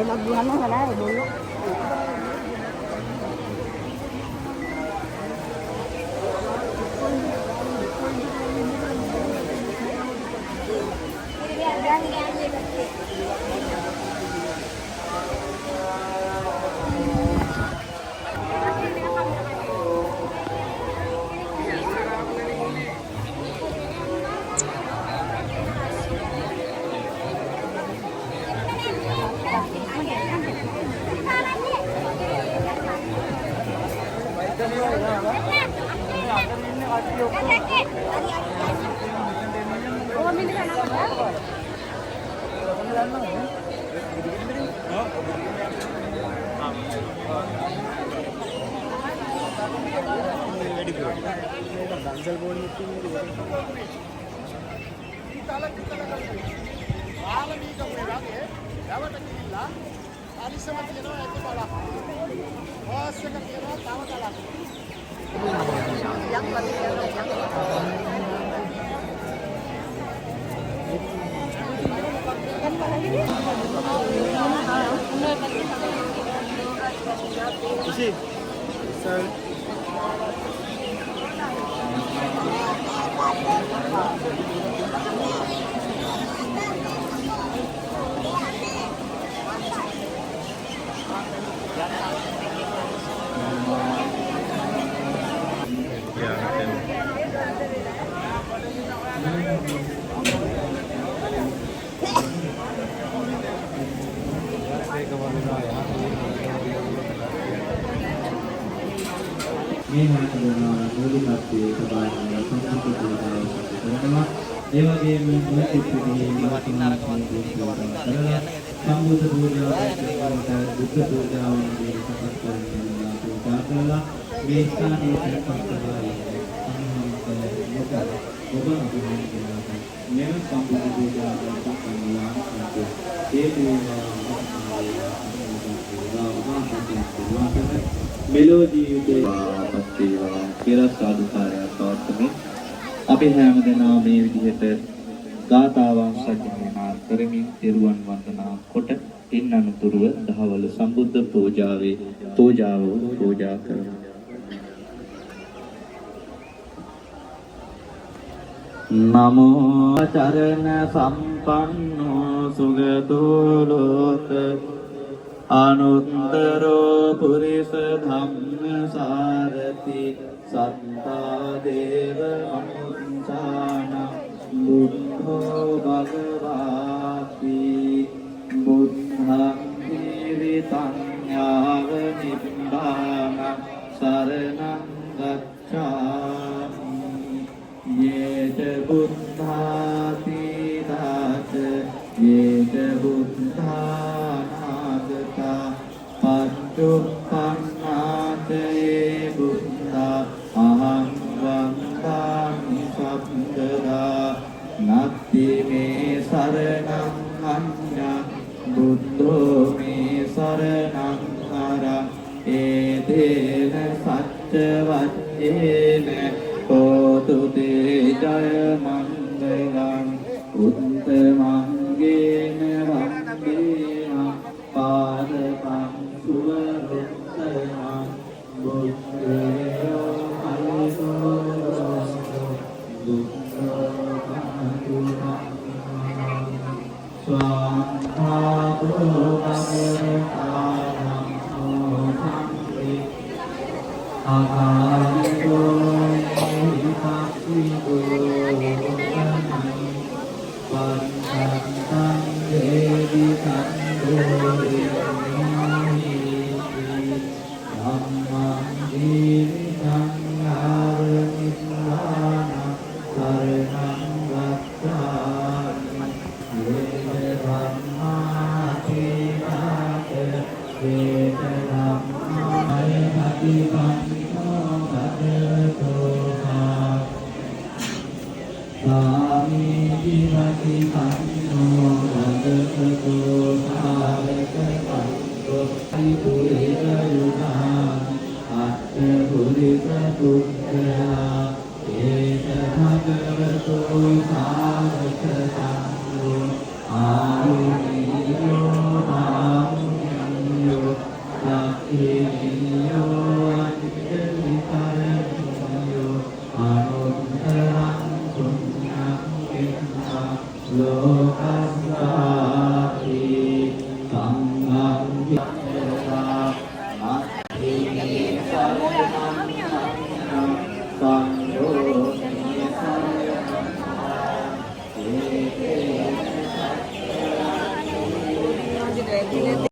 Magbuhan mo wala eh, dulo. මේ මාතෘකාව මූලිකත්වයේ සබාවේ සංස්කෘතික පූජාව කරනවා. ඒ වගේම මුලික පිළිමේ නිවතිනාරක කරලා සම්බුද්ධ පූජාවට බුද්ධ පූජාවන් සකස් කරනවා. මේ ස්ථානයේ තැන්පත් කරලා ඔබ අභිනන්දනය මෙම සම්බුද්ධ පූජාවට සම්බන්ධ ඒ මෙලෝ ජීවිතේ වාපත් වේවා කියලා සාදුකාරයක් පවත්වමින් අපි හැමදෙනා මේ විදිහට ගාථාවන් සජ්ජනනා කරමින් තිරුවන් වන්දනා කොට ඉන් අනුතුරුව දහවල සම්බුද්ධ පූජාව පූජා කරමු. නමෝ චරණ සම්පන්නෝ සුගතෝ ලෝක අනුත්තරෝ පුරිස ධම්ම සාරති සත්තා දේව අනුත්සාන බුද්ධෝ භගවාති බුද්ධං ජීවිතං යාව නිබ්බාන සරණං ගච්ඡාමි යේත බුද්ධාති දාස යේත බුද්ධානාගතා පච්චුප්පන්නාතේ බුද්ධා අහං වන්දාමි සබ්බදා නත්ති මේ සරණං අඤ්ඤා බුද්ධෝ මේ සරණං අරං ඒතේන සච්ච වච්චේන හෝතු තේ ජය මංගලං උත්තමංගේන වන්දේන පාදපං සුවරුත්තමං බුද්ධේයෝ අරිසෝ බුද්ධෝ පහතුමං ස්වාන්තාතෝ පරිපාලං සෝතං อาคาลิโกหิปัสสิโกสันติปันตังตังเดวิตังโดริมิติธัมมังดีวิตังอาริมิสลานะสารนังวัฏฏานิเยธัมมาทินาเตเวทธัมมาปฏิปันโนภะคะวะโตสาวกที่ปฏิปันโนภะคะวะโตสาวกสังโฆที่ปุริสยุทธาอัตถปุริสตุเตนะเอตภะคะวะโตสาวกสังโฆอาหุนิโยอาหุนิโยสัพพินิโยอัจฉริตานิโยอนุตตรังสุญญ โลกัสสา